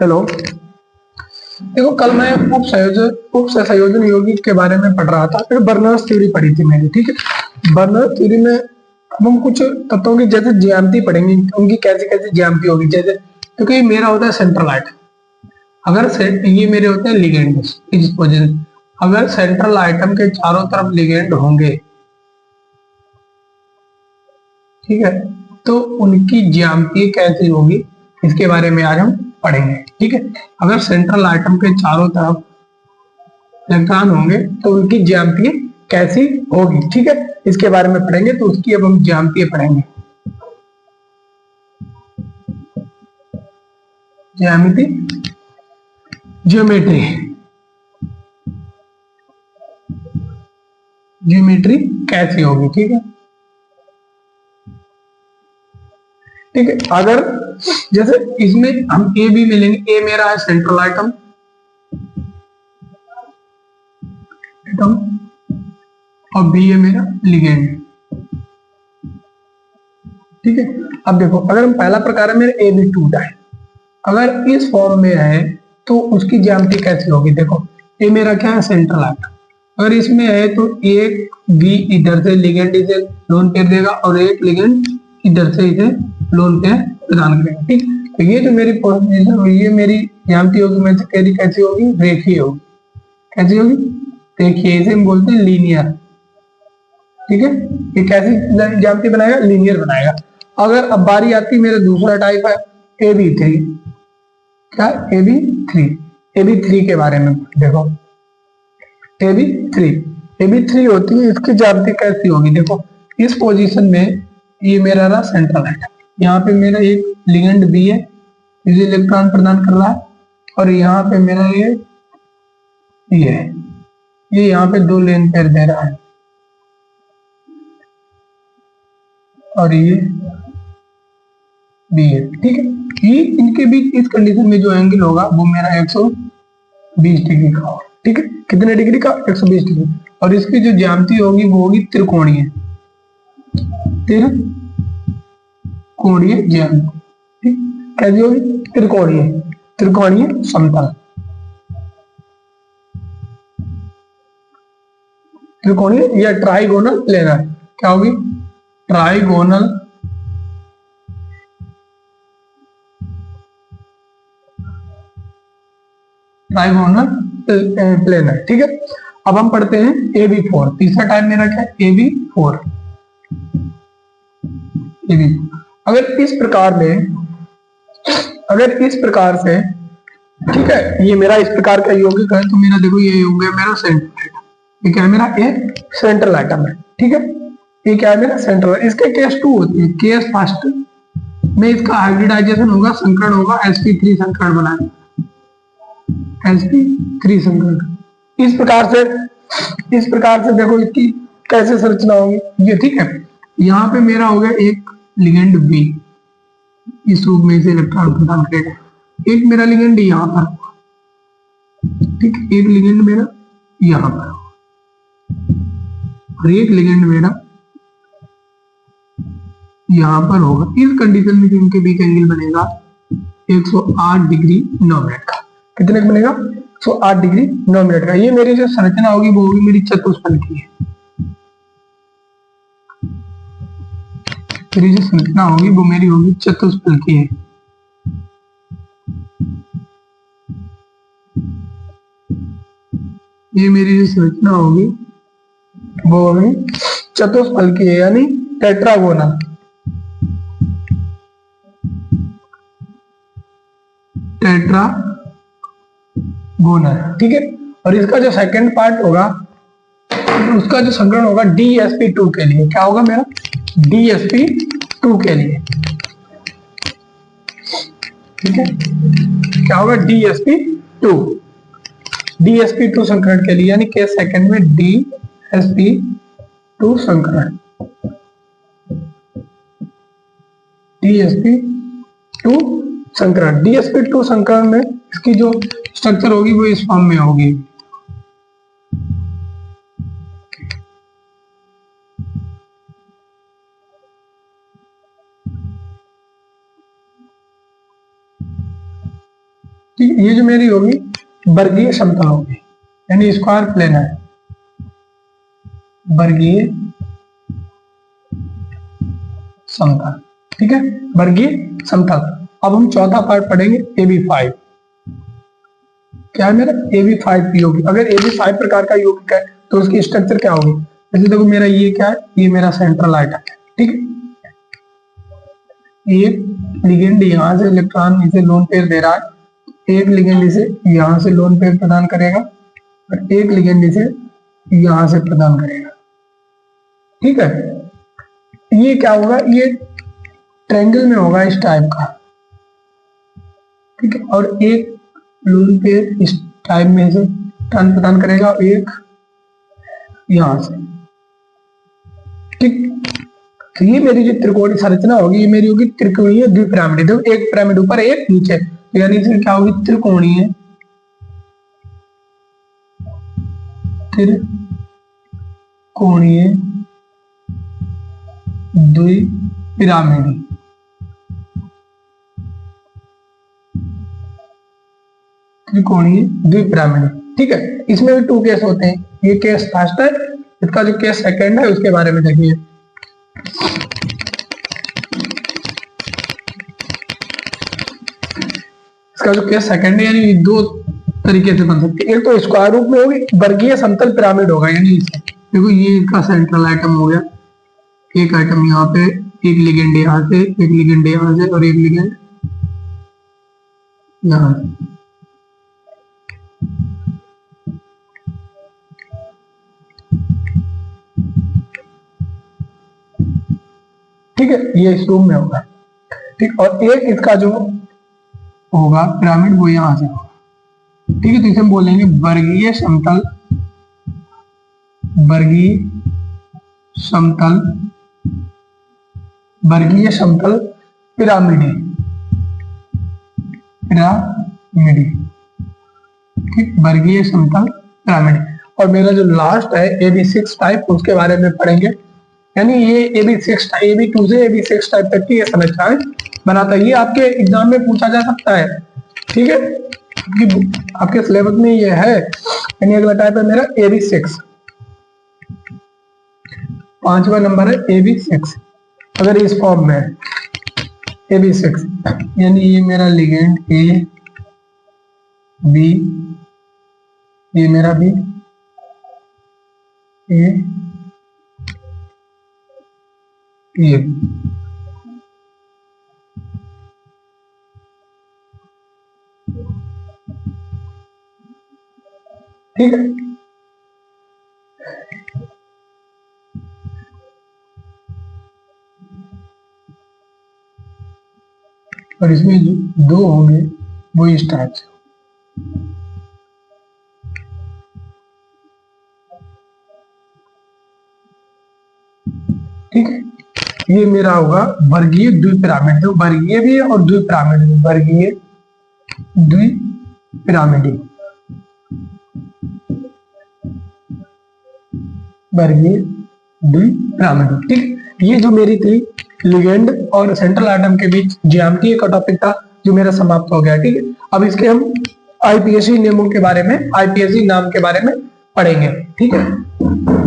Hello. देखो कल मैं उप संयोजन यौगिक के बारे में पढ़ रहा था, फिर बर्नर्स थ्योरी पढ़ी थी मैंने। ठीक है, बर्नर्स थ्योरी में अब हम कुछ तत्वों की जैसे ज्यामिति पढ़ेंगे, उनकी कैसे कैसे ज्यामिति होगी। जैसे क्योंकि मेरा होता है सेंट्रल आइटम, अगर ये मेरे होते हैं लिगेंड इस पोजीशन, अगर सेंट्रल आइटम के चारों तरफ लिगेंड होंगे, ठीक है, तो उनकी ज्यामिति कैसी होगी इसके बारे में आज हम पढ़ेंगे। ठीक है, अगर सेंट्रल आइटम के चारों तरफ इलेक्ट्रॉन होंगे तो उनकी ज्यामिति कैसी होगी। ठीक है, इसके बारे में पढ़ेंगे, तो उसकी अब हम ज्यामिति पढ़ेंगे। ज्यामिति, ज्योमेट्री, ज्योमेट्री कैसी होगी। ठीक है, ठीक है, अगर जैसे इसमें हम ए भी मिलेंगे, ए मेरा है सेंट्रल आइटम, और बी है मेरा लिगेंड। ठीक है, अब देखो अगर हम पहला प्रकार है मेरा ए बी टूटा है, अगर इस फॉर्म में है तो उसकी ज्यामिति कैसी होगी। देखो ए मेरा क्या है सेंट्रल आइटम, अगर इसमें है तो एक बी इधर से लिगेंड इसे लोन पेयर देगा और एक लिगेंड इधर से इसे लोन पेयर प्रदान करेगा। ठीक, तो ये जो मेरी पोजीशन हुई, ये मेरी ज्यामिति होगी, मैं कैसी होगी, रेखीय होगी। कैसी होगी, रेखीय, इसे हम बोलते हैं लीनियर। ठीक है, ये कैसी ज्यामिति बनाएगा, लीनियर बनाएगा। अगर अब बारी आती है मेरा दूसरा टाइप है ए बी थ्री, क्या A B three, A B three के बारे में देखो। A B three, A B three होती है, इसकी ज्यामिति कैसी होगी। देखो इस पोजीशन में ये मेरा रहा सेंट्रल आइटम, यहाँ पे मेरा एक लिगेंड बी है, इसे इलेक्ट्रॉन प्रदान कर रहा है, और यहाँ पे मेरा ये यहाँ पे दो लेन पेयर दे रहा है, और ये बी है। ठीक है, ये इनके बीच इस कंडीशन में जो एंगल होगा वो मेरा 120 डिग्री का होगा। ठीक है, कितने डिग्री का, 120 डिग्री, और इसकी जो ज्यामिति होगी वो होगी त्रिकोणीय, त्रिकोणीय ज्यामिति। ठीक, कैसी होगी, त्रिकोणीय, त्रिकोणीय समतल, त्रिकोणीय या ट्राइगोनल प्लेनर। क्या होगी, ट्राइगोनल ट्राइगोनल प्लेनर। ठीक है, अब हम पढ़ते हैं ए बी फोर, तीसरा टाइप मेरा क्या है, ए बी फोर। अगर इस प्रकार में, अगर इस प्रकार से, ठीक है, ये मेरा इस प्रकार का यौगिक है, तो मेरा देखो ये हो गया मेरा सेंट्रल आइटम, ये क्या है मेरा, ये सेंट्रल आइटम है। ठीक है, ये क्या है मेरा सेंट्रल, इसके केस टू होती है, केस फर्स्ट में इसका हाइब्रिडाइजेशन होगा, संकरण होगा, sp3 संकरण बनाएगा, sp3 संकरण। इस प्रकार से देखो इसकी कैसे संरचना होगी ये। ठीक है, यहाँ पे मेरा हो गया एक लिगेंड बी, इस रूप में इसे इलेक्ट्रॉन प्रदान करेगा, एक मेरा लिगेंड यहाँ पर, ठीक, एक लिगेंड मेरा यहाँ पर, और एक लिगेंड मेरा यहाँ पर होगा। इस कंडीशन में जो इनके बीच एंगल बनेगा 108 डिग्री 9 मिनट का। कितने का बनेगा, 108 डिग्री 9 मिनट का। ये मेरी जो संरचना होगी वो होगी मेरी चतुष्फल की है, मेरी जो संरचना होगी वो मेरी होगी चतुष्फल की है। ये मेरी जो संरचना होगी वो होगी चतुष्फल की है, यानी टेट्रागोनल, टेट्रागोनल। ठीक है, और इसका जो सेकंड पार्ट होगा, उसका जो संकरण होगा DsP2 के लिए। क्या होगा मेरा, DsP2 के लिए। ठीक है, क्या होगा, DsP2 संकरण के लिए, यानी के सेकंड में DsP2 संकरण, DsP2 संकरण, DsP2 संकरण में इसकी जो स्ट्रक्चर होगी वो इस फॉर्म में होगी। ठीक है, ये जो मेरी होगी वर्गीय समतल होगी, यानी स्क्वायर प्लेन है, वर्गीय समतल। ठीक है, वर्गीय समतल। अब हम चौथा पार्ट पढ़ेंगे AB5। क्या है मेरा AB5 यौगिक। अगर AB5 प्रकार का यौगिक है तो उसकी स्ट्रक्चर क्या होगी। जैसे देखो मेरा ये क्या है, ये मेरा सेंट्रल आइटम है। ठीक है, एक लिगेंड यहाँ से इलेक्ट्रॉन इसे लोन पेयर दे रहा है, एक लिगेंड इसे यहाँ से लोन पेयर प्रदान करेगा और एक लिगेंड इसे यहाँ से प्रदान करेगा। ठीक है, ये क्या होगा, ये ट्रायंगल में होगा इस टाइप का। ठीक है, और एक लोन पेयर इस टाइप में से टर्न प्रदान करेगा और एक यहां से। ठीक, तो ये मेरी जो त्रिकोणीय संरचना होगी, ये मेरी होगी त्रिकोणीय द्विपिरामिड। देखो एक पिरामिड ऊपर एक नीचे, तो यानी इसमें क्या होगी, त्रिकोणीय द्विपिरामिड। त्रिकोणीय द्विपिरामिड। ठीक है, इसमें भी 2 केस होते हैं। ये केस फर्स्ट है, इसका जो केस सेकंड है उसके बारे में देखिए। इसका जो केस सेकंड है, यानी 2 तरीके से बन सकते हैं। एक तो स्क्वायर रूप में होगी, वर्गीय समतल पिरामिड होगा, यानी इसे देखो ये इसका सेंट्रल आइटम हो गया, एक आइटम यहाँ पे, एक लिगेंड यहाँ से, एक लिगेंड यहाँ से और एक लिगेंड यहाँ से। ठीक है, ये इस रूम में होगा। ठीक, और एक इसका जो होगा पिरामिड वो यहां से होगा। ठीक है, तो इसे हम बोलेंगे वर्गीय समतल, वर्गीय समतल, वर्गीय समतल पिरामिडी, पिरामिडी। ठीक, वर्गीय समतल पिरामिडी। और मेरा जो लास्ट है AB6 टाइप, उसके बारे में पढ़ेंगे। यानी ये AB2 से AB6 टाइप तक की ये संरचनाएं बनाता है। ये आपके एग्जाम में पूछा जा सकता है। ठीक है, आपके सिलेबस में ये है। यानी अगला टाइप है मेरा AB6, 5वां नंबर है AB6। अगर इस फॉर्म में है AB6, यानी ये मेरा लिगेंड A, B, ये मेरा B, ये ठीक है। और इसमें जो 2 होंगे वो इस टाइप से। ठीक है, ये मेरा होगा वर्गीय द्विपिरामिड। तो वर्गीय भी है और द्विपिरामिड भी, वर्गीय द्विपिरामिडी, वर्गीय द्विपिरामिडी। ठीक, ये जो मेरी थी लिगेंड और सेंट्रल एटम के बीच ज्यामितीय का टॉपिक था, जो मेरा समाप्त हो गया। ठीक है, अब इसके हम आईपीएससी नियमों के बारे में, आईपीएससी नाम के बारे में पढ़ेंगे। ठीक है।